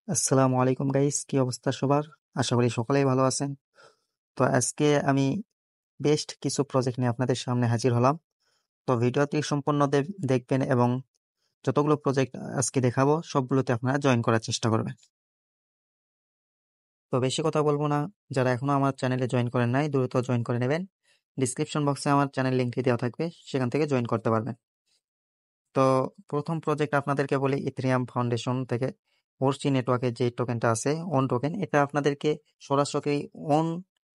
আসসালামু আলাইকুম গাইস, কি অবস্থা সবার? আশা করি সকলেই ভালো আছেন। তো আজকে আমি বেস্ট কিছু প্রজেক্ট নিয়ে আপনাদের সামনে হাজির হলাম। তো ভিডিওটি সম্পূর্ণ দেখবেন এবং যতগুলো প্রজেক্ট আজকে দেখাবো সবগুলোতে আপনারা জয়েন করার চেষ্টা করবেন। তো বেশি কথা বলবো না, যারা এখনো আমার চ্যানেলে জয়েন করেন নাই দ্রুত জয়েন করে নেবেন। ডিসক্রিপশন বক্সে আমার চ্যানেল লিঙ্কটি দেওয়া থাকবে, সেখান থেকে জয়েন করতে পারবেন। তো প্রথম প্রজেক্ট আপনাদেরকে বলি, ইথেরিয়াম ফাউন্ডেশন থেকে ওরসি নেটওয়ার্কের যে টোকেনটা আছে অন টোকেন, এটা আপনাদেরকে সরাসরি অন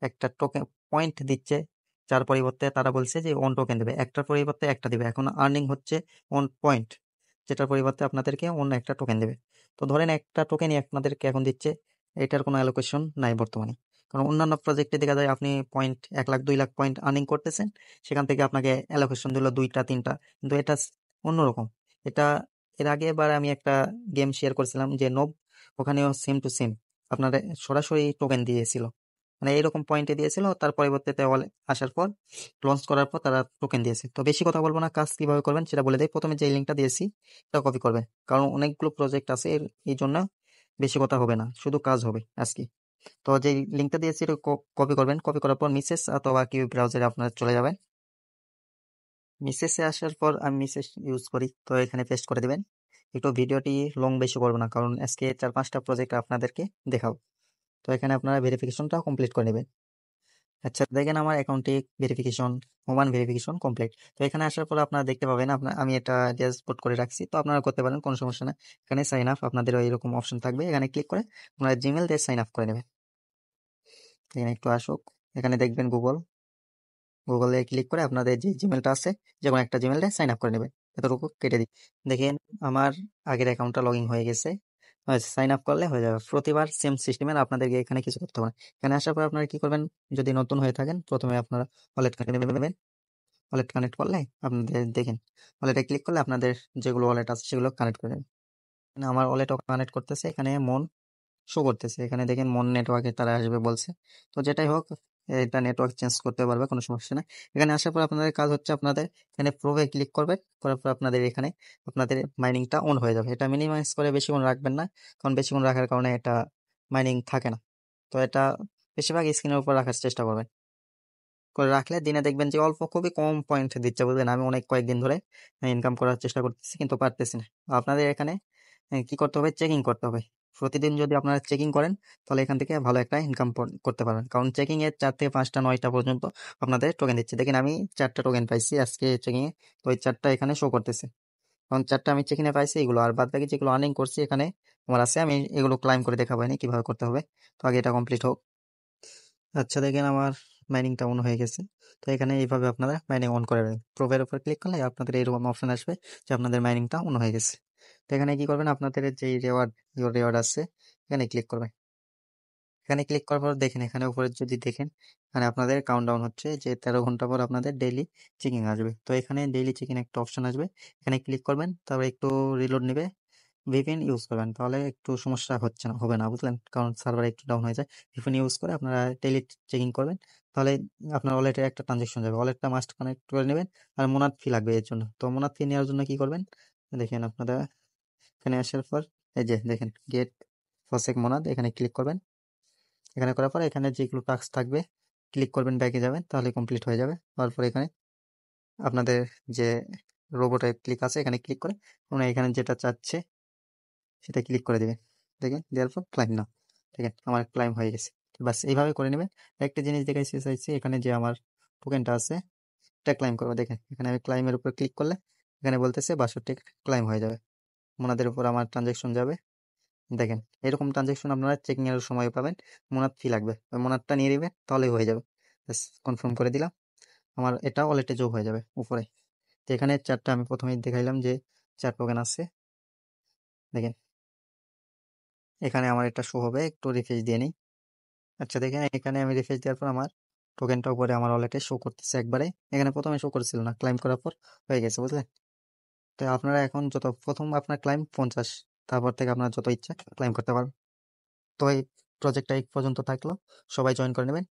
একটা টোকেন পয়েন্ট দিচ্ছে, যার পরিবর্তে তারা বলছে যে অন টোকেন দেবে, একটার পরিবর্তে একটা দিবে। এখন আর্নিং হচ্ছে অন পয়েন্ট, যেটার পরিবর্তে আপনাদেরকে অন্য একটা টোকেন দেবে। তো ধরেন একটা টোকেনই আপনাদেরকে এখন দিচ্ছে, এটার কোনো অ্যালোকেশন নাই বর্তমানে। কারণ অন্যান্য প্রজেক্টে দেখা যায় আপনি point 1 lakh 2 lakh point earning করতেছেন, সেখান থেকে আপনাকে অ্যালোকেশন দিল 2টা 3টা, কিন্তু এটা অন্যরকম। এটা এর আগে এবার আমি একটা গেম শেয়ার করছিলাম যে নোব, ওখানেও সেম টু সেম আপনার সরাসরি টোকেন দিয়েছিল, মানে এইরকম পয়েন্টে দিয়েছিল। তার পরবর্তীতে আসার পর লঞ্চ করার পর তারা টোকেন দিয়েছে। তো বেশি কথা বলবো না, কাজ কিভাবে করবেন সেটা বলে দেয়। প্রথমে যে লিঙ্কটা দিয়েছি এটা কপি করবেন, কারণ অনেকগুলো প্রজেক্ট আছে এই জন্য বেশি কথা হবে না, শুধু কাজ হবে আজকে। তো যে লিঙ্কটা দিয়েছি এটা কপি করবেন, কপি করার পর মিসেস অথবা কিউ ব্রাউজারে আপনারা চলে যাবেন। মিসেসে আসার পর আমি মিসেস ইউজ করি, তো এখানে পেস্ট করে দিবেন। একটু ভিডিওটি লং বেশি করবো না, কারণ আজকে 4-5টা প্রজেক্ট আপনাদেরকে দেখাবো। তো এখানে আপনারা ভেরিফিকেশনটা কমপ্লিট করে নেবেন। আচ্ছা, দেখেন আমার অ্যাকাউন্টে ভেরিফিকেশন, ওমান ভেরিফিকেশন কমপ্লিট। তো এখানে আসার পর আপনারা দেখতে পাবেন, আমি এটা ড্যাশবোর্ড করে রাখছি, তো আপনারা করতে পারেন, কোনো সমস্যা না। এখানে সাইন আপ আপনাদের এরকম অপশন থাকবে, এখানে ক্লিক করে আপনারা জিমেল দিয়ে সাইন আপ করে নেবেন। এখানে একটু আসুক, এখানে দেখবেন গুগলে ক্লিক করে আপনাদের যে জিমেলটা আছে, যে কোনো একটা জিমেল দিয়ে সাইন আপ করে নেবেন। এতটুকু কেটে দিই। দেখেন আমার আগের অ্যাকাউন্টটা লগ ইন হয়ে গেছে, সাইন আপ করলে হয়ে যাবে। প্রতিবার সেম সিস্টেমের, আপনাদেরকে এখানে কিছু করতে হবে না। এখানে আসার পর আপনারা কি করবেন, যদি নতুন হয়ে থাকেন প্রথমে আপনারা ওয়ালেট কানেক্ট নেবেন। ওয়ালেট কানেক্ট করলে আপনাদের দেখেন, ওয়ালেটে ক্লিক করলে আপনাদের যেগুলো ওয়ালেট আছে সেগুলো কানেক্ট করে নেবেন। এখানে আমার ওয়ালেটও কানেক্ট করতেছে, এখানে মন শো করতেছে, এখানে দেখেন মন নেটওয়ার্কে তারা আসবে বলছে। তো যেটাই হোক, এটা নেটওয়ার্ক চেঞ্জ করতে পারবে, কোনো সমস্যা না। এখানে আসার পর আপনাদের কাজ হচ্ছে, আপনাদের এখানে প্রোভে ক্লিক করবে, করার পর আপনাদের এখানে আপনাদের মাইনিংটা অন হয়ে যাবে। এটা মিনিমাইজ করে বেশিক্ষণ রাখবেন না, কারণ বেশিক্ষণ রাখার কারণে এটা মাইনিং থাকে না। তো এটা বেশিরভাগ স্ক্রিনের উপর রাখার চেষ্টা করবেন, করে রাখলে দিনে দেখবেন যে অল্প খুবই কম পয়েন্ট দিচ্ছে, বুঝলেন। আমি অনেক কয়েকদিন ধরে ইনকাম করার চেষ্টা করতেছি, কিন্তু পারতেছি না। আপনাদের এখানে কি করতে হবে, চেকিং করতে হবে। প্রতিদিন যদি আপনারা চেকিং করেন, তাহলে এখান থেকে ভালো একটা ইনকাম করতে পারবেন, কারণ চেকিং এর 4 থেকে 5টা 9টা পর্যন্ত আপনাদের টোকেন দিচ্ছে। দেখেন আমি 4টা টোকেন পাইছি আজকে চেকিং এ, তো ওই 4টা এখানে শো করতেছে। কারণ 4টা আমি চেকিং এ পাইছি এগুলো, আর বাদ বাকি যেগুলো আর্নিং করছি এখানে আমার আছে, আমি এগুলো ক্লাইম করে দেখাবো এনে কিভাবে করতে হবে। তো আগে এটা কমপ্লিট হোক। আচ্ছা, দেখেন আমার মাইনিংটা অন হয়ে গেছে। তো এখানে এইভাবে আপনারা মাইনিং অন করে রাখবেন। প্রোভের উপর ক্লিক করলে আপনাদের এরকম অপশন আসবে যে আপনাদের মাইনিংটা অন হয়ে গেছে। তো এখানে কি করবেন, আপনাদের যে রেওয়ার্ড আছে, এখানে ক্লিক করবেন। এখানে ক্লিক করার পর দেখেন, এখানে উপরে যদি দেখেন, এখানে আপনাদের কাউন্টডাউন হচ্ছে যে 13 ঘন্টা পর আপনাদের ডেইলি চেকিং আসবে। তো এখানে ডেইলি চেকিং একটা অপশন আসবে, এখানে ক্লিক করবেন, তারপর একটু রিলোড নেবে। ভিপিএন ইউজ করবেন, তাহলে একটু সমস্যা হবে না, বুঝলেন, কারণ সার্ভার একটু ডাউন হয়ে যায়। ভিপিএন ইউজ করে আপনারা ডেইলি চেকিং করবেন, তাহলে আপনার ওয়ালেটে একটা ট্রানজেকশন যাবে। ওয়ালেটটা মাস্ট কানেক্ট করে নেবেন, আর মোনাদ ফি লাগবে এর জন্য। তো মোনাদ ফি নেওয়ার জন্য কি করবেন, দেখেন আপনারা এখানে আসার পর এই যে দেখেন গেট ফসেক মোনাদ, এখানে ক্লিক করবেন। এখানে করার পর এখানে যেগুলো টাস্ক থাকবে ক্লিক করবেন, ব্যাকে যাবেন, তাহলে কমপ্লিট হয়ে যাবে। তারপর এখানে আপনাদের যে রোবটের ক্লিক আছে, এখানে ক্লিক করে আপনারা এখানে যেটা চাচ্ছে সেটা ক্লিক করে দিবেন। দেখেন দেওয়ার পর ক্লাইম না, দেখেন আমার ক্লাইম হয়ে গেছে। বাস এইভাবে করে নেবেন। একটা জিনিস দেখাইতে চাইছি, এখানে যে আমার টোকেনটা আছে এটা ক্লাইম করবো। দেখেন এখানে আমি ক্লাইমের উপর ক্লিক করলে এখানে বলতেছে 62 ক্লাইম হয়ে যাবে, মোনাদের উপর আমার ট্রানজেকশন যাবে। দেখেন এরকম ট্রানজেকশন আপনারা চেকিং এর সময় পাবেন। মোনাদ ফি লাগবে, ওই মোনাদটা নিয়ে নেবেন, তাহলেই হয়ে যাবে। কনফার্ম করে দিলাম, আমার এটা ওয়ালেটে যোগ হয়ে যাবে উপরে। তো এখানে 4টা আমি প্রথমেই দেখাইলাম যে 4 টোকেন আছে, দেখেন এখানে আমার এটা শো হবে। একটু রিফ্রেশ দিয়ে নিই। আচ্ছা, দেখেন এখানে আমি রিফ্রেশ দেওয়ার পর আমার টোকেনটা উপরে আমার ওয়ালেটে শো করতেছে একবারে। এখানে প্রথমে শো করছিল না, ক্লাইম করার পর হয়ে গেছে, বুঝলেন। তো আপনারা এখন যত প্রথম আপনার ক্লাইম 50, তারপর থেকে আপনার যত ইচ্ছা ক্লাইম করতে পারবেন। তো এই প্রজেক্টটা এই পর্যন্ত থাকলো, সবাই জয়েন করে নেবেন।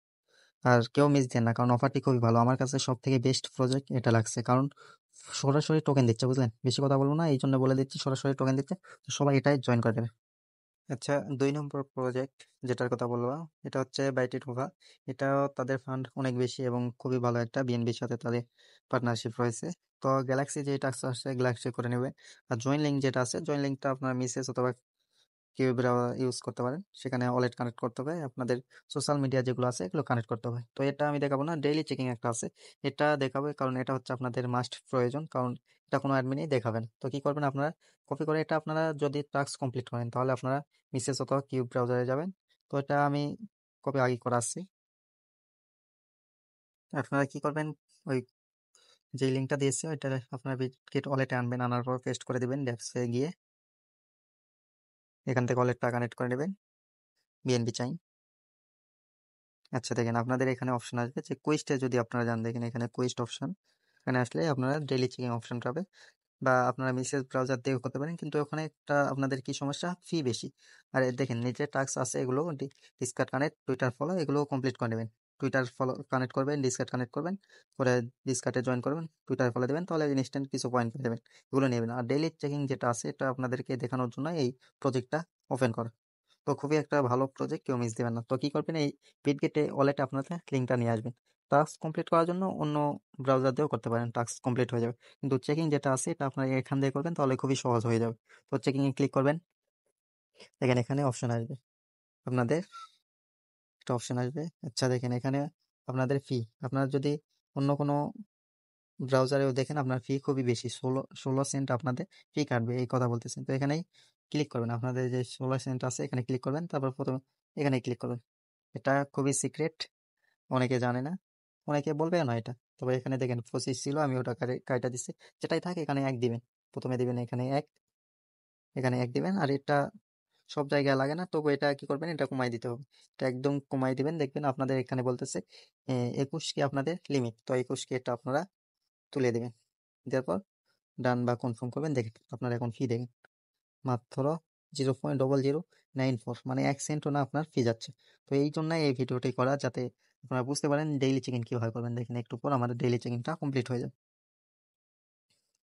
আর কেউ মিস দেন না, কারণ অফারটি খুবই ভালো। আমার কাছে সব থেকে বেস্ট প্রজেক্ট এটা লাগছে, কারণ সরাসরি টোকেন দিচ্ছে, বুঝলেন। বেশি কথা বলবো না, এই জন্য বলে দিচ্ছি, সরাসরি টোকেন দিচ্ছে। তো সবাই এটাই জয়েন করে দেবে। আচ্ছা, 2 নম্বর প্রজেক্ট যেটার কথা বলবো, এটা হচ্ছে বাইটি টোভা। এটাও তাদের ফান্ড অনেক বেশি এবং খুবই ভালো, একটা বিএনবির সাথে তাদের পার্টনারশিপ রয়েছে। তো গ্যালাক্সি যে টাস্ক আসছে গ্যালাক্সি করে নেবে। আর জয়েন লিঙ্ক যেটা আছে, জয়েন লিঙ্কটা আপনার মিসেস অথবা কেউ ইউজ করতে পারেন। সেখানে ওয়ালেট কানেক্ট করতে হবে, আপনাদের সোশ্যাল মিডিয়া যেগুলো আছে এগুলো কানেক্ট করতে হবে। তো এটা আমি দেখাবো না, ডেইলি চেকিং একটা আছে, এটা দেখাবে, কারণ এটা হচ্ছে আপনাদের মাস্ট প্রয়োজন, কারণ এটা কোনো অ্যাডমিনই দেখাবেন। তো কি করবেন আপনারা, কপি করে এটা আপনারা যদি টাস্ক কমপ্লিট করেন তাহলে আপনারা মিসেস অথবা কিউব ব্রাউজারে যাবেন। তো এটা আমি কপি আগে করে আসছি। আপনারা কি করবেন, ওই যে লিঙ্কটা দিয়েছে ওইটা আপনারা বিটগেট ওয়ালেটে আনবেন, আনার পর পেস্ট করে দিবেন ড্যাপসে গিয়ে, এখান থেকে ওয়ালেটটা কানেক্ট করে নেবেন, বিএনবি চাই। আচ্ছা দেখেন, আপনাদের এখানে অপশন আসবে যে কুইস্টে, যদি আপনারা যান দেখেন এখানে কুইস্ট অপশন, এখানে আসলে আপনারা ডেইলি চেকিং অপশন পাবে। বা আপনারা মেসেজ ব্রাউজার দিয়ে করতে পারেন, কিন্তু ওখানে একটা আপনাদের কি সমস্যা, ফি বেশি। আর দেখেন নিচে টাস্ক আছে, এগুলো ডিসকার্ড কানেক্ট, টুইটার ফলো, এগুলো কমপ্লিট করে নেবেন। টুইটার ফলো কানেক্ট করবেন, ডিসকার্ড কানেক্ট করবেন, করে ডিসকার্ডে জয়েন করবেন, টুইটার ফলো দেবেন, তাহলে ইনস্ট্যান্ট কিছু পয়েন্ট পেয়ে যাবেন। এগুলো নেবেন। আর ডেইলি চেকিং যেটা আছে এটা আপনাদেরকে দেখানোর জন্য এই প্রজেক্টটা ওপেন করা। তো খুবই একটা ভালো প্রজেক্ট, কেউ মিস দিবেন না। তো কি করবেন, এই বিটগেটে ওয়ালেটে আপনাদের লিঙ্কটা নিয়ে আসবেন। টাস্ক কমপ্লিট করার জন্য অন্য ব্রাউজার দিয়েও করতে পারেন, টাস্ক কমপ্লিট হয়ে যাবে। কিন্তু চেকিং যেটা আছে এটা আপনারা এখান দিয়ে করবেন, তাহলে খুবই সহজ হয়ে যাবে। তো চেকিং এ ক্লিক করবেন, দেখেন এখানে অপশন আসবে আপনাদের, একটা অপশন আসবে। আচ্ছা দেখেন এখানে আপনাদের ফি, আপনারা যদি অন্য কোনো ব্রাউজারেও দেখেন আপনার ফি খুবই বেশি, 16 সেন্ট আপনাদের ফি কাটবে, এই কথা বলতেছেন। তো এখানেই ক্লিক করবেন, আপনাদের যে 16 সেন্ট আছে এখানে ক্লিক করবেন, তারপর প্রথমে এখানে ক্লিক করবেন। এটা খুবই সিক্রেট, অনেকে জানে না, অনেকে বলবে না এটা। তবে এখানে দেখেন 25 ছিল, আমি ওটা কাইটা দিচ্ছি। যেটাই থাকে এখানে এক দিবেন, প্রথমে দিবেন এখানে এক, এখানে এক দিবেন। আর এটা সব জায়গায় লাগে না, তবু এটা কি করবেন, এটা কমাই দিতে হবে। এটা একদম কমাই দিবেন, দেখবেন আপনাদের এখানে বলতেছে 21 কে আপনাদের লিমিট, তো 21 কে এটা আপনারা তুলে দিবেন। দেওয়ার পর ডান বা কনফার্ম করবেন, দেখেন আপনার এখন ফি দেখেন মাত্র 0.0094, মানে 1 সেন্টও না আপনার ফি যাচ্ছে। তো এই জন্য এই ভিডিওটি করা, যাতে আপনারা বুঝতে পারেন ডেইলি চেকিং কিভাবে করবেন। দেখেন একটু পর আমাদের ডেইলি চেকিংটা কমপ্লিট হয়ে যাবে।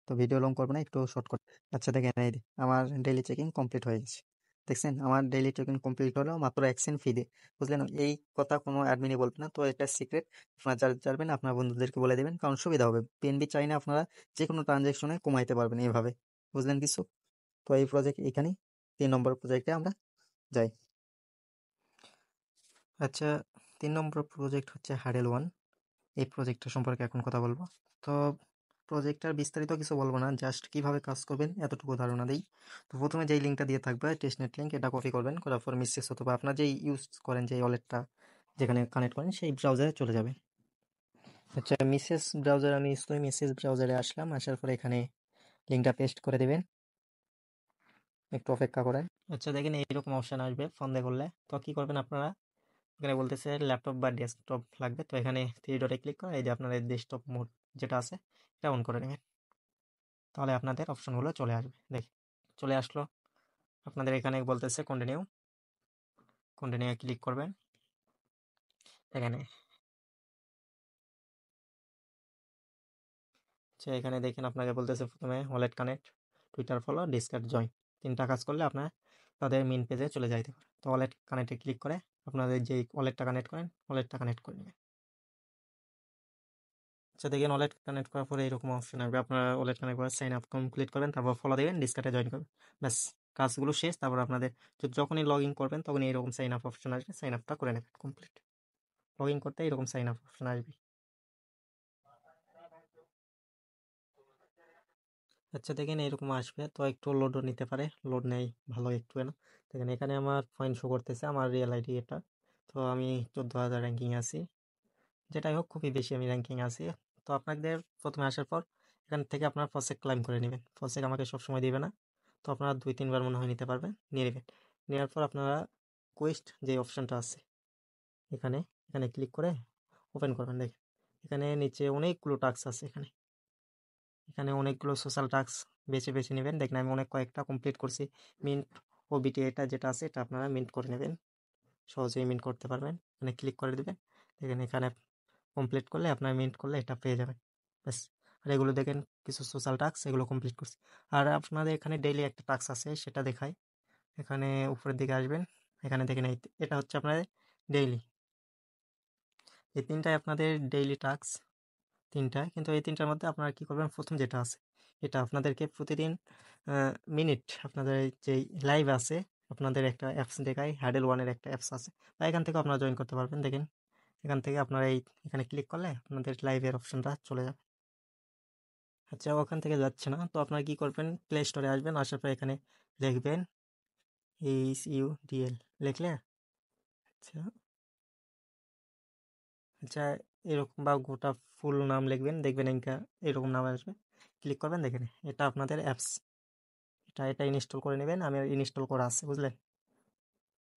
তো ভিডিও লং করবো না, একটু শর্ট করে। আচ্ছা দেখেন এই যে আমার ডেইলি চেকিং কমপ্লিট হয়ে গেছে। দেখছেন আমার ডেইলি চেকিং কমপ্লিট হলো মাত্র 1 সেন্ট ফি দিয়ে। বুঝলেন, এই কথা কোনো অ্যাডমিনই বলবে না। তো এটা সিক্রেট, আপনারা যারা জানবেন আপনার বন্ধুদেরকে বলে দেবেন, কারণ সুবিধা হবে। পিএনবি চাই না, আপনারা যে কোনো ট্রানজ্যাকশনে কমাইতে পারবেন এইভাবে। বুঝলেন কিছু? তো এই প্রজেক্ট এখানেই, 3 নম্বর প্রজেক্টে আমরা যাই। আচ্ছা, 3 নম্বর প্রজেক্ট হচ্ছে হাডেল ওয়ান। এই প্রজেক্টটা সম্পর্কে এখন কথা বলবো। তো প্রজেক্টটার বিস্তারিত কিছু বলবো না, জাস্ট কিভাবে কাজ করবেন এতটুকু ধারণা দিই। তো প্রথমে যেই লিঙ্কটা দিয়ে থাকবে টেস্টনেট লিঙ্ক, এটা কপি করবেন, করার পর মিসেস অথবা আপনার যেই ইউজ করেন যে ওয়ালেটটা যেখানে কানেক্ট করেন সেই ব্রাউজারে চলে যাবে। আচ্ছা, মিসেস ব্রাউজার আমি ইউজ করি, মিসেস ব্রাউজারে আসলাম, আসার পরে এখানে লিঙ্কটা পেস্ট করে দিবেন, একটু অপেক্ষা করেন। আচ্ছা দেখেন এইরকম অপশন আসবে ফোন দিয়ে করলে। তো কি করবেন আপনারা, এখানে বলতেছে ল্যাপটপ বা ডেস্কটপ লাগবে, তো এখানে থ্রি ডটে ক্লিক করে এই যে আপনার ডেস্কটপ মোড যেটা আছে এটা অন করে নেবেন, তাহলে আপনাদের অপশনগুলো চলে আসবে। দেখি চলে আসলো। আপনাদের এখানে বলতেছে কন্টিনিউ, কন্টিনিউ ক্লিক করবেন। এখানে এখানে দেখেন আপনাকে বলতেছে প্রথমে wallet connect, Twitter follow, discard join, 3টা কাজ করলে আপনার তাদের মেন পেজে চলে যাইতে পারে। তো ওয়ালেট কানেক্টে ক্লিক করে আপনাদের যে ওয়ালেটটা কানেক্ট করেন ওয়ালেটটা কানেক্ট করে নেবেন। আচ্ছা দেখেন ওয়ালেট কানেক্ট করার পরে এরকম অপশন আসবে, আপনারা ওয়ালেট কানেক্ট করে সাইন আপ কমপ্লিট করবেন, তারপর ফলো দেবেন, ডিসকার্ডে জয়েন করবেন। ব্যাস, কাজগুলো শেষ। তারপর আপনাদের যখনই লগ ইন করবেন তখনই এরকম সাইন আপ অপশন আসবে, সাইন আপটা করে নেবেন কমপ্লিট। লগ ইন করতে এরকম সাইন আপ অপশন আসবে। আচ্ছা দেখেন এরকম আসবে, তো একটু লোডও নিতে পারে, লোড নেই ভালো একটু না। দেখেন এখানে আমার পয়েন্ট শো করতেছে, আমার রিয়েল আইডি এটা। তো আমি 14,000 র্যাঙ্কিং আছি, যেটাই হোক খুবই বেশি আমি র্যাঙ্কিং আছি। তো আপনাদের প্রথমে আসার পর এখান থেকে আপনার ফসেক ক্লাইম করে নেবেন। ফসেক আমাকে সবসময় দিবে না, তো আপনারা 2-3 বার মনে হয় নিতে পারবেন, নিয়ে নেবেন। নেওয়ার পর আপনারা কোয়েস্ট যে অপশনটা আছে এখানে, এখানে ক্লিক করে ওপেন করবেন। দেখেন এখানে নিচে অনেকগুলো টাস্ক আছে, এখানে এখানে অনেকগুলো সোশ্যাল টাস্ক বেছে বেছে নেবেন। দেখেন আমি অনেক কয়েকটা কমপ্লিট করছি। মিন্ট ওবিটি এটা যেটা আছে এটা আপনারা মিন্ট করে নেবেন, সহজেই মিন্ট করতে পারবেন। এখানে ক্লিক করে দেবেন, দেখেন এখানে কমপ্লিট করলে আপনার মিন্ট করলে এটা পেয়ে যাবেন। ব্যাস। আর এগুলো দেখেন কিছু সোশ্যাল টাস্ক, এগুলো কমপ্লিট করছি। আর আপনাদের এখানে ডেইলি একটা টাস্ক আছে সেটা দেখায়, এখানে উপরের দিকে আসবেন, এখানে দেখেন এটা হচ্ছে আপনাদের ডেইলি। এই তিনটায় আপনাদের ডেইলি টাস্ক, তিনটায়। কিন্তু এই তিনটার মধ্যে আপনারা কী করবেন, প্রথম যেটা আছে এটা আপনাদেরকে প্রতিদিন মিনিট আপনাদের যেই লাইভ আছে, আপনাদের একটা অ্যাপস দেখায়, হ্যাডেল ওয়ানের একটা অ্যাপস আছে, বা এখান থেকে আপনারা জয়েন করতে পারবেন। দেখেন এখান থেকে আপনারা এখানে ক্লিক করলে আপনাদের লাইভের অপশনটা চলে যাবে। আচ্ছা, ওখান থেকে যাচ্ছে না, তো আপনারা কী করবেন, প্লে স্টোরে আসবেন, আসার পর এখানে লিখবেন HUDL, লিখলে আচ্ছা আচ্ছা এরকম, বা গোটা ফুল নাম লিখবেন, দেখবেন এরকম নাম আসবে, ক্লিক করবেন। দেখেন এটা আপনাদের অ্যাপস, এটা ইনস্টল করে নেবেন। আমি ইনস্টল করা আছে, বুঝলেন?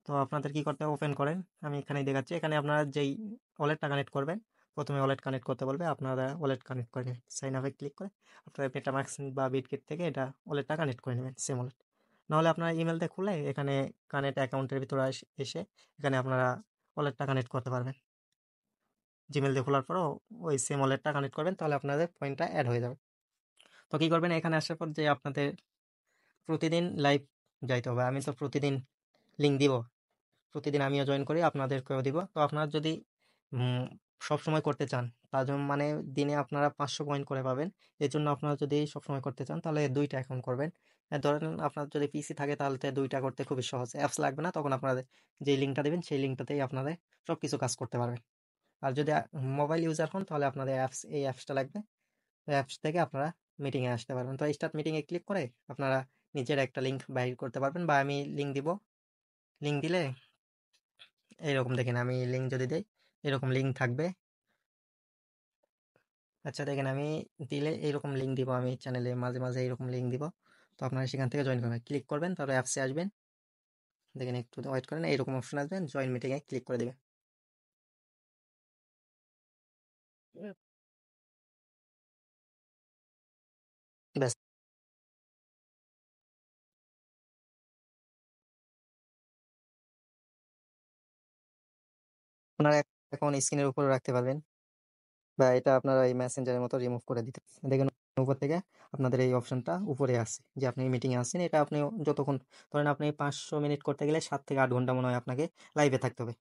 তো আপনাদের কি করতে হবে, ওপেন করেন, আমি এখানেই দেখাচ্ছি। এখানে আপনারা যেই ওয়ালেটটা কানেক্ট করবেন, প্রথমে ওয়ালেট কানেক্ট করতে বলবে, আপনারা ওয়ালেট কানেক্ট করে নেবেন। সাইন আপে ক্লিক করে আপনারা মেটামাক্স বা বিটগেট থেকে এটা ওয়ালেটটা কানেক্ট করে নেবেন, সেম ওয়ালেট। নাহলে আপনারা ইমেল দিয়ে খুলে এখানে কানেক্ট অ্যাকাউন্টের ভিতরে এসে এখানে আপনারা ওয়ালেটটা কানেক্ট করতে পারবেন। জিমেল দিয়ে খোলার পরও ওই সেম ওয়ালেটটা কানেক্ট করবেন, তাহলে আপনাদের পয়েন্টটা অ্যাড হয়ে যাবে। তো কী করবেন, এখানে আসার পর যে আপনাদের প্রতিদিন লাইভ যাইতে হবে। আমি তো প্রতিদিন লিঙ্ক দিব, প্রতিদিন আমিও জয়েন করি, আপনাদেরকেও দিব। তো আপনারা যদি সবসময় করতে চান, তার জন্য মানে দিনে আপনারা 500 পয়েন্ট করে পাবেন। এই জন্য আপনারা যদি সবসময় করতে চান তাহলে দুইটা অ্যাকাউন্ট করবেন। ধরেন আপনার যদি পিসি থাকে তাহলে তো দুইটা করতে খুবই সহজ, অ্যাপস লাগবে না। তখন আপনাদের যে লিঙ্কটা দেবেন সেই লিঙ্কটাতেই আপনাদের সব কিছু কাজ করতে পারবেন। আর যদি মোবাইল ইউজার হন তাহলে আপনাদের এই অ্যাপসটা লাগবে। অ্যাপস থেকে আপনারা মিটিংয়ে আসতে পারবেন। তো স্টার্ট মিটিংয়ে ক্লিক করে আপনারা নিজের একটা লিঙ্ক বাইর করতে পারবেন, বা আমি লিঙ্ক দিব। লিঙ্ক দিলে এইরকম দেখেন, আমি লিঙ্ক যদি দেই এরকম লিঙ্ক থাকবে। আচ্ছা দেখেন, আমি দিলে এইরকম লিঙ্ক দিব, আমি চ্যানেলে মাঝে মাঝে এইরকম লিঙ্ক দিব। তো আপনারা সেখান থেকে জয়েন করবেন, ক্লিক করবেন, তারপরে অ্যাপসে আসবেন। দেখেন একটু ওয়েট করেন, এইরকম অপশন আসবেন, জয়েন মিটিংয়ে ক্লিক করে দেবেন। ব্যাস, আপনারা এখন স্ক্রিনের উপরে রাখতে পারবেন, বা এটা আপনারা এই মেসেঞ্জারের মতো রিমুভ করে দিতে পারবেন। দেখেন উপর থেকে আপনাদের এই অপশনটা উপরে আছে যে আপনি মিটিংয়ে আসছেন। এটা আপনি যতক্ষণ, ধরেন আপনি 500 মিনিট করতে গেলে 7 থেকে 8 ঘন্টা মনে হয় আপনাকে লাইভে থাকতে হবে।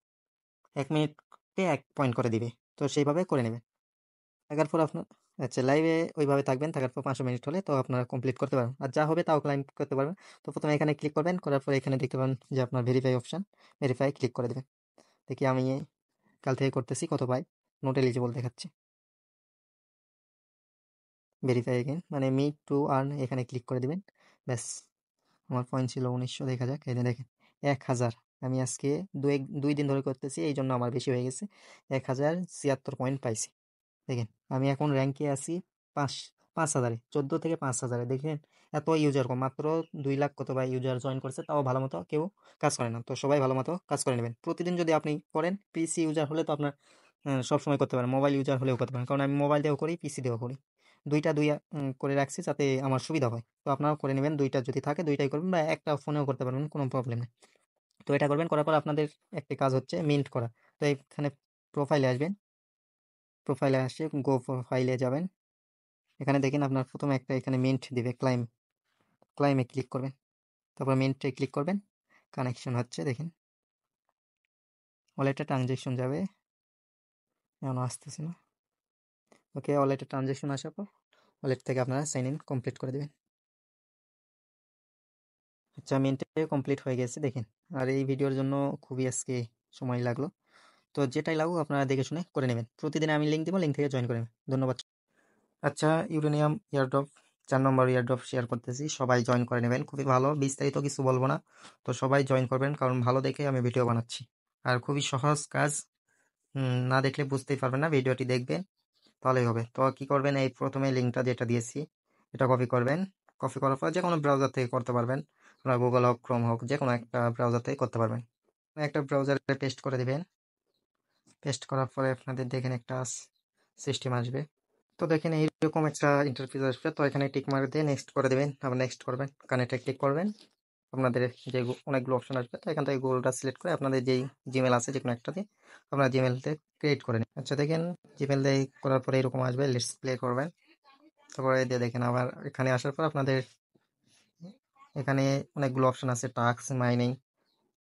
1 মিনিটকে 1 পয়েন্ট করে দিবে, তো সেইভাবে করে নেবেন। থাকার পর আপনার, আচ্ছা লাইভে ওইভাবে থাকবেন, থাকার পর 500 মিনিট হলে তো আপনারা কমপ্লিট করতে পারবেন, আর যা হবে তাও ক্লাইম করতে পারবেন। তো প্রথমে এখানে ক্লিক করবেন, করার পর এখানে দেখতে পাবেন যে আপনার ভেরিফাই অপশন, ভেরিফাই ক্লিক করে দেবেন। দেখি আমি কাল থেকে করতেছি, কত পাই, নোট এলিজিবল দেখাচ্ছে। ভেরিফাই এগেন মানে মি টু আর্ন, এখানে ক্লিক করে দিবেন। ব্যাস, আমার পয়েন্ট ছিল 1900, দেখা যাক। এই যে দেখেন 1000, আমি আজকে 2 দিন ধরে করতেছি, এই জন্য আমার বেশি হয়ে গেছে। 1076 পয়েন্ট পাইছি। দেখেন আমি এখন র্যাঙ্কে আছি 5,000-এ, 14 থেকে 5,000-এ। দেখেন এত ইউজার কম, মাত্র 2 লাখ কত বা ইউজার জয়েন করছে, তাও ভালো মতো কেউ কাজ করে না। তো সবাই ভালো মতো কাজ করে নেবেন প্রতিদিন। যদি আপনি করেন, পিসি ইউজার হলে তো আপনার সবসময় করতে পারেন, মোবাইল ইউজার হলেও করতে পারেন, কারণ আমি মোবাইল দিয়েও করি, পিসি দিয়েও করি। দুইটা করে রাখছি যাতে আমার সুবিধা হয়। তো আপনারাও করে নেবেন, দুইটা যদি থাকে দুইটাই করবেন, বা একটা ফোনেও করতে পারবেন, কোনো প্রবলেম নেই। তো এটা করবেন, করার পর আপনাদের একটা কাজ হচ্ছে মিন্ট করা। তো এখানে প্রোফাইলে আসবেন, প্রোফাইলে আসে গো প্রোফাইলে যাবেন। এখানে দেখেন আপনার প্রথমে একটা এখানে মিন্ট দিবে, ক্লাইমে ক্লিক করবেন, তারপর মিন্টে ক্লিক করবেন। কানেকশন হচ্ছে, দেখেন ওয়ালেটে ট্রানজেকশন যাবে, এমন আসতেছে না। ওকে, ওয়ালেটে ট্রানজেকশন আসার পর ওয়ালেট থেকে আপনারা সাইন ইন কমপ্লিট করে দেবেন। আচ্ছা, মিন্টে কমপ্লিট হয়ে গেছে দেখেন। আর এই ভিডিওর জন্য খুবই আজকে সময় লাগলো। তো যেটাই লাগুক আপনারা দেখে শুনে করে নেবেন। প্রতিদিন আমি লিঙ্ক দিব, লিঙ্ক থেকে জয়েন করে নেবেন। ধন্যবাদ। আচ্ছা, ইউরেনিয়াম ইয়ারড্রপ, 4 নম্বর ইয়ারড্রপ শেয়ার করতেছি, সবাই জয়েন করে নেবেন। খুবই ভালো, বিস্তারিত কিছু বলবো না। তো সবাই জয়েন করবেন, কারণ ভালো দেখে আমি ভিডিও বানাচ্ছি। আর খুবই সহজ কাজ, না দেখলে বুঝতেই পারবেন না, ভিডিওটি দেখবেন তাহলেই হবে। তো কি করবেন, এই প্রথমে লিঙ্কটা যেটা দিয়েছি এটা কপি করবেন। কপি করার পর যে কোনো ব্রাউজার থেকে করতে পারবেন, আপনার গুগল হোক, ক্রোম হোক, যে কোনো একটা ব্রাউজার থেকে করতে পারবেন। একটা ব্রাউজারে পেস্ট করে দিবেন। পেস্ট করার পরে আপনাদের দেখেন একটা সিস্টেম আসবে। তো দেখেন এইরকম একটা ইন্টারফেস আসবে। তো এখানে টিক মার্ক দিয়ে নেক্সট করে দেবেন, আবার নেক্সট করবেন, কানেক্টে ক্লিক করবেন। আপনাদের যে অনেকগুলো অপশন আসবে, তো এখান থেকে গুগলটা সিলেক্ট করে আপনাদের যেই জিমেল আছে যে কোনো একটা দিয়ে আপনার জিমেলতে ক্রিয়েট করে নিন। আচ্ছা দেখেন, জিমেল দিয়ে করার পরে এরকম আসবে, লেটস প্লে করবেন। তারপরে দিয়ে দেখেন আবার এখানে আসার পর আপনাদের এখানে অনেকগুলো অপশন আছে, টাস্ক, মাইনিং,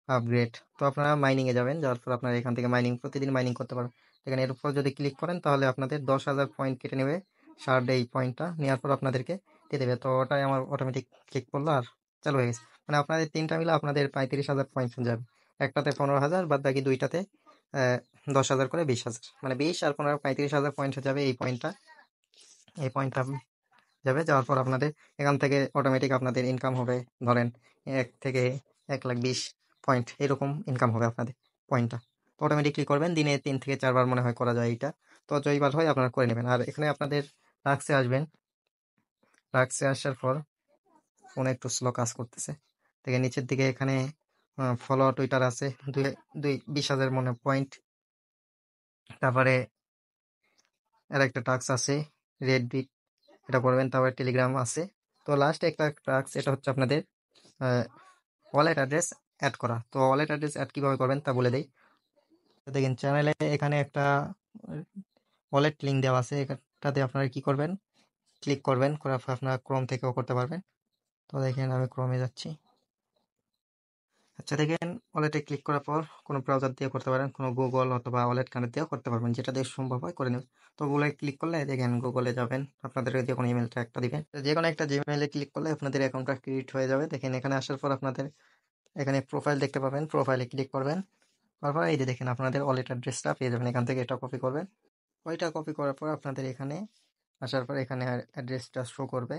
আপগ্রেড। তো আপনারা মাইনিংয়ে যাবেন, যাওয়ার পর আপনারা এখান থেকে প্রতিদিন মাইনিং করতে পারবেন। এখানে এর উপর যদি ক্লিক করেন তাহলে আপনাদের 10,000 পয়েন্ট কেটে নেবে। শার্ট এই পয়েন্টটা নেওয়ার পর আপনাদেরকে দিয়ে দেবে। তো ওটাই আমার অটোমেটিক ক্লিক করলো আর চালু হয়ে গেছে। মানে আপনাদের 3টা মিলে আপনাদের 35,000 পয়েন্ট যাবে। একটাতে 15,000, বাদ বাকি 2টাতে 10,000 করে 20,000, মানে 20 আর 15, 35,000 পয়েন্ট যাবে। এই পয়েন্টটা যাবে। যাওয়ার পর আপনাদের এখান থেকে অটোমেটিক আপনাদের ইনকাম হবে। ধরেন 1 থেকে 1,20,000 পয়েন্ট এরকম ইনকাম হবে আপনাদের পয়েন্টটা। তো অটোমেটিকলি করবেন, দিনে 3 থেকে 4 বার মনে হয় করা যায় এটা। তো যইবার হয় আপনারা করে নেবেন। আর এখানে আপনাদের টাস্কে আসবেন। টাস্কে আসার পর ফোন একটু স্লো কাজ করতেছে। থেকে নিচের দিকে এখানে ফলো টুইটার আছে, 20,000 মনে পয়েন্ট। তারপরে আর একটা টাস্ক আছে রেড, এটা করবেন। তারপরে টেলিগ্রাম আছে। তো লাস্ট একটা টাস্ক, এটা হচ্ছে আপনাদের ওয়ালেট অ্যাড্রেস অ্যাড করা। তো ওয়ালেট অ্যাড্রেস অ্যাড কিভাবে করবেন তা বলে দেই। তো দেখেন চ্যানেলে এখানে একটা ওয়ালেট লিঙ্ক দেওয়া আছে, এটাতে আপনারা কি করবেন, ক্লিক করবেন। করার পর আপনারা ক্রোম থেকেও করতে পারবেন। তো দেখেন আমি ক্রোমে যাচ্ছি। আচ্ছা, দেখেন ওয়ালেটে ক্লিক করার পর কোনো ব্রাউজার দিয়ে করতে পারেন, কোনো গুগল অথবা ওয়ালেট কানেক্ট দিয়েও করতে পারবেন, যেটা দিয়ে সম্ভব হয় করে নেবেন। তো গুগলে ক্লিক করলে দেখেন গুগলে যাবেন, আপনাদের যে কোনো ইমেলটা একটা দিবেন। যে কোনো একটা জিমেইলে ক্লিক করলে আপনাদের অ্যাকাউন্টটা ক্রিয়েট হয়ে যাবে। দেখেন এখানে আসার পর আপনাদের এখানে প্রোফাইল দেখতে পাবেন, প্রোফাইলে ক্লিক করবেন। তারপর এই যে দেখেন আপনাদের ওয়ালেট অ্যাড্রেসটা পেয়ে যাবেন। এখান থেকে এটা কপি করবেন। ওইটা কপি করার পর আপনাদের এখানে আসার পর এখানে অ্যাড্রেসটা শো করবে,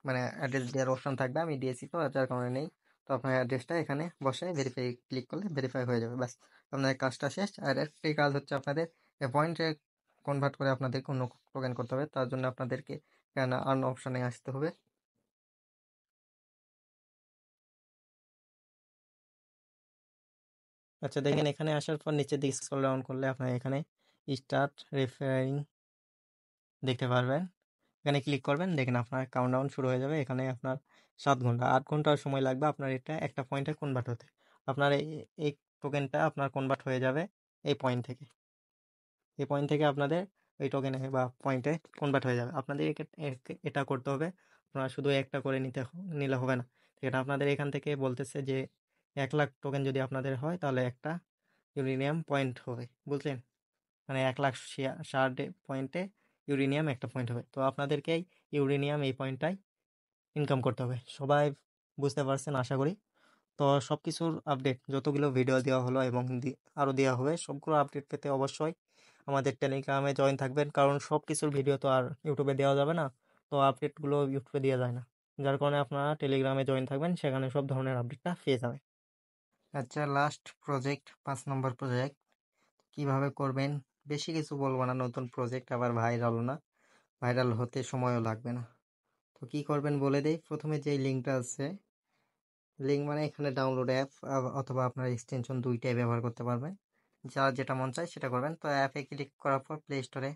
মানে অ্যাড্রেস দেওয়ার অপশন থাকবে। আমি দিয়েছি তো, যার কারণে নেই। তো আপনার অ্যাড্রেসটা এখানে বসে ভেরিফাই ক্লিক করলে ভেরিফাই হয়ে যাবে, ব্যাস আপনাদের কাজটা শেষ। আর একটি কাজ হচ্ছে আপনাদের পয়েন্টে কনভার্ট করে আপনাদের কোনো টোকেন করতে হবে। তার জন্য আপনাদেরকে এখানে আর্ন অপশনে আসতে হবে। আচ্ছা, দেখেন এখানে আসার পর নিচের দিকে স্ক্রল ডাউন করলে আপনার এখানে স্টার্ট রেফারিং দেখতে পারবেন। এখানে ক্লিক করবেন, দেখেন আপনার কাউন্টডাউন শুরু হয়ে যাবে। এখানে আপনার 7 ঘন্টা 8 ঘন্টা সময় লাগবে আপনার এটা একটা পয়েন্টে কনভার্ট হতে। আপনার এই টোকেনটা আপনার কনভার্ট হয়ে যাবে এই পয়েন্ট থেকে। এই পয়েন্ট থেকে আপনাদের এই টোকেনে বা পয়েন্টে কনভার্ট হয়ে যাবে। আপনাদের এটা করতে হবে। আপনারা শুধু একটা করে নিলে হবে না। এটা আপনাদের এখান থেকে বলতেছে যে 1,00,000 টোকেন যদি আপনাদের হয় তাহলে একটা ইউরেনিয়াম পয়েন্ট হবে, বুঝলেন? মানে 1,00,000 শার্ট পয়েন্টে ইউরেনিয়াম একটা পয়েন্ট হবে। তো আপনাদেরকে এই ইউরেনিয়াম এই পয়েন্টটাই ইনকাম করতে হবে। সবাই বুঝতে পারছেন আশা করি। তো সব কিছুর আপডেট যতগুলো ভিডিও দেওয়া হলো এবং আরও দেওয়া হবে, সবগুলো আপডেট পেতে অবশ্যই আমাদের টেলিগ্রামে জয়েন থাকবেন, কারণ সব কিছুর ভিডিও তো আর ইউটিউবে দেওয়া যাবে না। তো আপডেটগুলো ইউটিউবে দেওয়া যায় না, যার কারণে আপনারা টেলিগ্রামে জয়েন থাকবেন, সেখানে সব ধরনের আপডেটটা পেয়ে যাবেন। আচ্ছা, লাস্ট প্রজেক্ট 5 নম্বর প্রজেক্ট কিভাবে করবেন, বেশি কিছু বলবো না। নতুন প্রজেক্ট, আবার ভাইরাল না, ভাইরাল হতে সময়ও লাগবে না। তো কি করবেন বলে দেই। প্রথমে যে লিঙ্কটা আছে, লিঙ্ক মানে এখানে ডাউনলোড অ্যাপ অথবা আপনার এক্সটেনশন দুইটাই ব্যবহার করতে পারবেন, যার যেটা মন চায় সেটা করবেন। তো অ্যাপে ক্লিক করার পর প্লে স্টোরে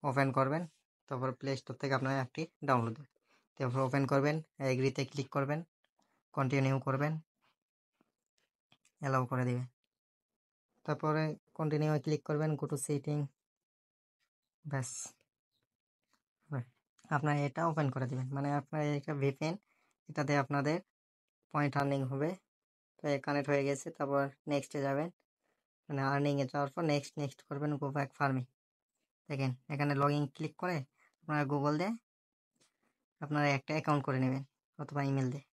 ওপেন করবেন। তারপর প্লে স্টোর থেকে আপনার অ্যাপটি ডাউনলোড দেবেন। তারপর ওপেন করবেন, এগ্রিতে ক্লিক করবেন, কন্টিনিউ করবেন, অ্যালাউ করে দিবেন। তারপরে কন্টিনিউ ক্লিক করবেন, গো টু সেটিং, ব্যাস আপনার এটা ওপেন করে দিবেন। মানে আপনার এটা ভিপিএন, এটাতে আপনাদের পয়েন্ট আর্নিং হবে। তো কানেক্ট হয়ে গেছে। তারপর নেক্সটে যাবেন, মানে আর্নিংয়ে যাওয়ার পর নেক্সট নেক্সট করবেন, গো ব্যাক ফার্মিং। দেখেন এখানে লগ ইন ক্লিক করে আপনারা গুগল দিয়ে আপনারা একটা অ্যাকাউন্ট করে নেবেন অথবা ইমেল দিয়ে।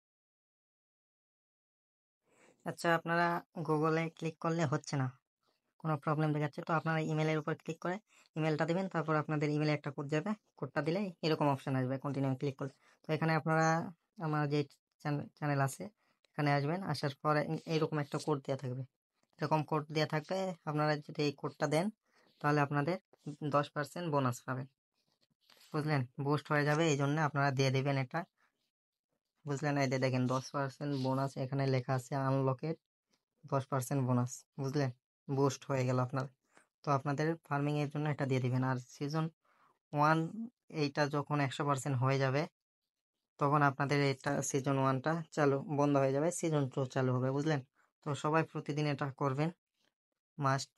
আচ্ছা, আপনারা গুগলে ক্লিক করলে হচ্ছে না, কোনো প্রবলেম দেখাচ্ছে। তো আপনারা ইমেলের উপর ক্লিক করে ইমেলটা দেবেন। তারপর আপনাদের ইমেলে একটা কোড যাবে, কোডটা দিলে এরকম অপশান আসবে কন্টিনিউ ক্লিক করলে। তো এখানে আপনারা আমার যে চ্যানেল আছে এখানে আসবেন, আসার পরে এইরকম একটা কোড দেওয়া থাকবে, এরকম কোড দেওয়া থাকবে। আপনারা যদি এই কোডটা দেন তাহলে আপনাদের 10% বোনাস পাবেন, বুঝলেন? বুস্ট হয়ে যাবে, এই জন্য আপনারা দিয়ে দেবেন এটা, বুঝলেন? এই যে দেখেন 10% বোনাস এখানে লেখা আছে, আনলকেড 10% বোনাস, বুঝলেন? বুস্ট হয়ে গেল আপনার। তো আপনাদের ফার্মিং এর জন্য এটা দিয়ে দিবেন। আর সিজন 1 এইটা যখন 100% হয়ে যাবে তখন আপনাদের এটা সিজন 1টা বন্ধ হয়ে যাবে, সিজন 2 চালু হবে, বুঝলেন? তো সবাই প্রতিদিন এটা করবেন, মাস্ট।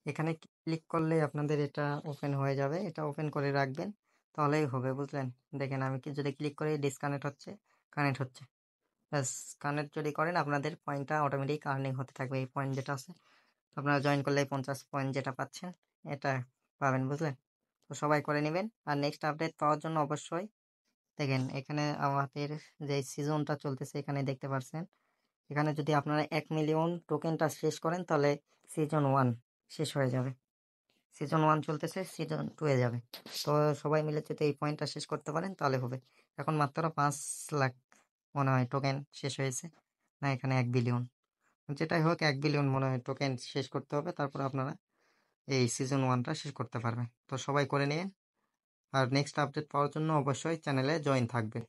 এখানে ক্লিক করলে আপনাদের এটা ওপেন হয়ে যাবে, এটা ওপেন করে রাখবেন, তাহলেই হবে, বুঝলেন? দেখেন আমি যদি ক্লিক করে ডিসকানেক্ট হচ্ছে, কানেক্ট হচ্ছে। ব্যাস, কানেক্ট যদি করেন আপনাদের পয়েন্টটা অটোমেটিক আর্নিং হতে থাকবে। এই পয়েন্ট যেটা আছে আপনারা জয়েন করলে 50 পয়েন্ট যেটা পাচ্ছেন এটা পাবেন, বুঝলেন? তো সবাই করে নেবেন। আর নেক্সট আপডেট পাওয়ার জন্য অবশ্যই দেখেন এখানে আমাদের যে সিজনটা চলতেছে এখানে দেখতে পাচ্ছেন। এখানে যদি আপনারা 1 মিলিয়ন টোকেনটা শেষ করেন তাহলে সিজন 1 শেষ হয়ে যাবে। সিজন 1 চলতেছে, সিজন 2 এ যাবে। তো সবাই মিলে যদি এই পয়েন্টটা শেষ করতে পারেন তাহলে হবে। এখন মাত্র 5 লাখ মনে হয় টোকেন শেষ হয়েছে, না এখানে 1 বিলিয়ন, যেটাই হোক 1 বিলিয়ন মনে হয় টোকেন শেষ করতে হবে, তারপর আপনারা এই সিজন 1টা শেষ করতে পারবেন। তো সবাই করে নিন। আর নেক্সট আপডেট পাওয়ার জন্য অবশ্যই চ্যানেলে জয়েন থাকবেন।